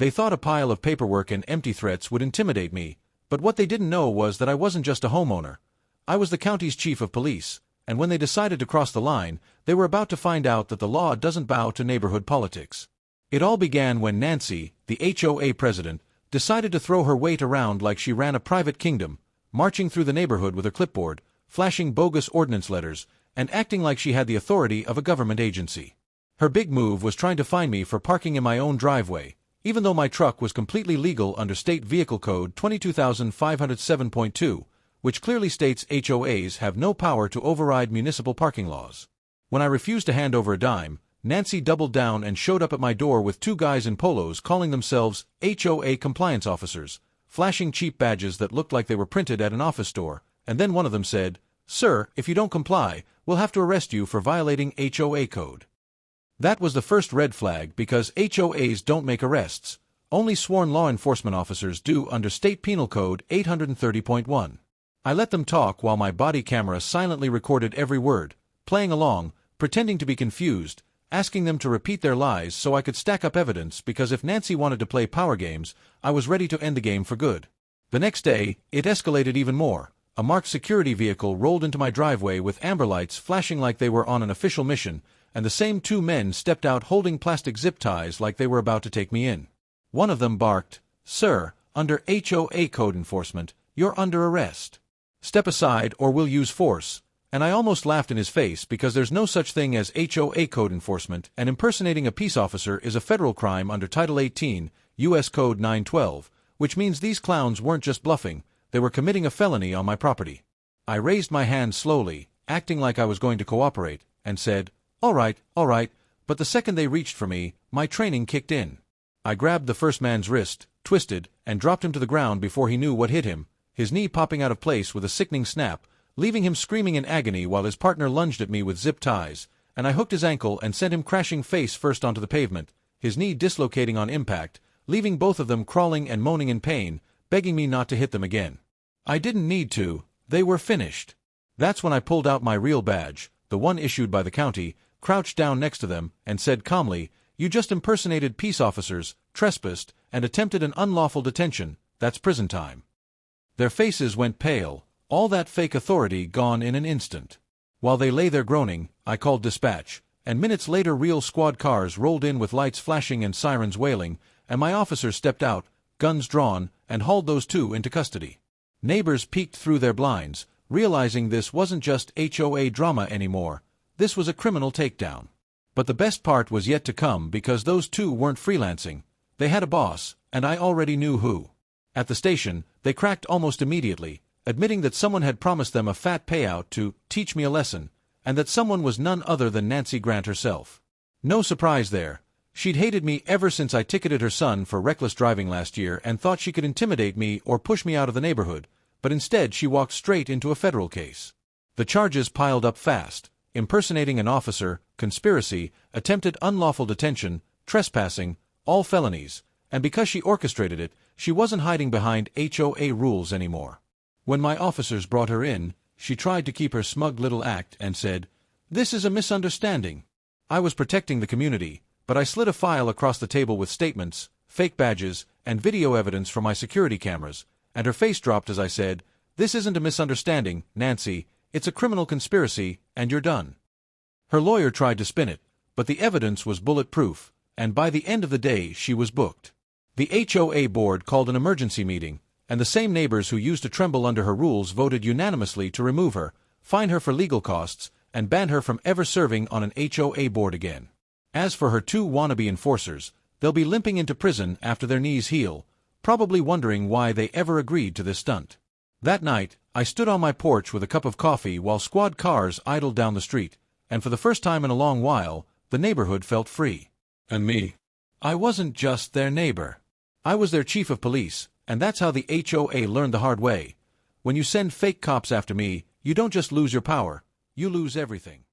They thought a pile of paperwork and empty threats would intimidate me, but what they didn't know was that I wasn't just a homeowner. I was the county's chief of police, and when they decided to cross the line, they were about to find out that the law doesn't bow to neighborhood politics. It all began when Nancy, the HOA president, decided to throw her weight around like she ran a private kingdom, marching through the neighborhood with her clipboard, flashing bogus ordinance letters, and acting like she had the authority of a government agency. Her big move was trying to fine me for parking in my own driveway, even though my truck was completely legal under State Vehicle Code 22507.2, which clearly states HOAs have no power to override municipal parking laws. When I refused to hand over a dime, Nancy doubled down and showed up at my door with two guys in polos calling themselves HOA compliance officers, flashing cheap badges that looked like they were printed at an office store, and then one of them said, "Sir, if you don't comply, we'll have to arrest you for violating HOA code." That was the first red flag because HOAs don't make arrests. Only sworn law enforcement officers do under State Penal Code 830.1. I let them talk while my body camera silently recorded every word, playing along, pretending to be confused, asking them to repeat their lies so I could stack up evidence because if Nancy wanted to play power games, I was ready to end the game for good. The next day, it escalated even more. A marked security vehicle rolled into my driveway with amber lights flashing like they were on an official mission, and the same two men stepped out holding plastic zip ties like they were about to take me in. One of them barked, "Sir, under HOA code enforcement, you're under arrest. Step aside or we'll use force." And I almost laughed in his face because there's no such thing as HOA code enforcement, and impersonating a peace officer is a federal crime under Title 18, U.S. Code 912, which means these clowns weren't just bluffing, they were committing a felony on my property. I raised my hand slowly, acting like I was going to cooperate, and said, all right, but the second they reached for me, my training kicked in. I grabbed the first man's wrist, twisted, and dropped him to the ground before he knew what hit him, his knee popping out of place with a sickening snap, leaving him screaming in agony while his partner lunged at me with zip ties, and I hooked his ankle and sent him crashing face first onto the pavement, his knee dislocating on impact, leaving both of them crawling and moaning in pain, begging me not to hit them again. I didn't need to, they were finished. That's when I pulled out my real badge, the one issued by the county, crouched down next to them, and said calmly, "You just impersonated peace officers, trespassed, and attempted an unlawful detention. That's prison time." Their faces went pale, all that fake authority gone in an instant. While they lay there groaning, I called dispatch, and minutes later real squad cars rolled in with lights flashing and sirens wailing, and my officers stepped out, guns drawn, and hauled those two into custody. Neighbors peeked through their blinds, realizing this wasn't just HOA drama anymore. This was a criminal takedown. But the best part was yet to come because those two weren't freelancing. They had a boss, and I already knew who. At the station, they cracked almost immediately, admitting that someone had promised them a fat payout to teach me a lesson, and that someone was none other than Nancy Grant herself. No surprise there. She'd hated me ever since I ticketed her son for reckless driving last year and thought she could intimidate me or push me out of the neighborhood, but instead she walked straight into a federal case. The charges piled up fast: impersonating an officer, conspiracy, attempted unlawful detention, trespassing, all felonies, and because she orchestrated it, she wasn't hiding behind HOA rules anymore. When my officers brought her in, she tried to keep her smug little act and said, "This is a misunderstanding." I was protecting the community, but I slid a file across the table with statements, fake badges, and video evidence from my security cameras, and her face dropped as I said, "This isn't a misunderstanding, Nancy, it's a criminal conspiracy, and you're done." Her lawyer tried to spin it, but the evidence was bulletproof, and by the end of the day she was booked. The HOA board called an emergency meeting, and the same neighbors who used to tremble under her rules voted unanimously to remove her, fine her for legal costs, and ban her from ever serving on an HOA board again. As for her two wannabe enforcers, they'll be limping into prison after their knees heal, probably wondering why they ever agreed to this stunt. That night, I stood on my porch with a cup of coffee while squad cars idled down the street, and for the first time in a long while, the neighborhood felt free. And me? I wasn't just their neighbor. I was their chief of police, and that's how the HOA learned the hard way. When you send fake cops after me, you don't just lose your power, you lose everything.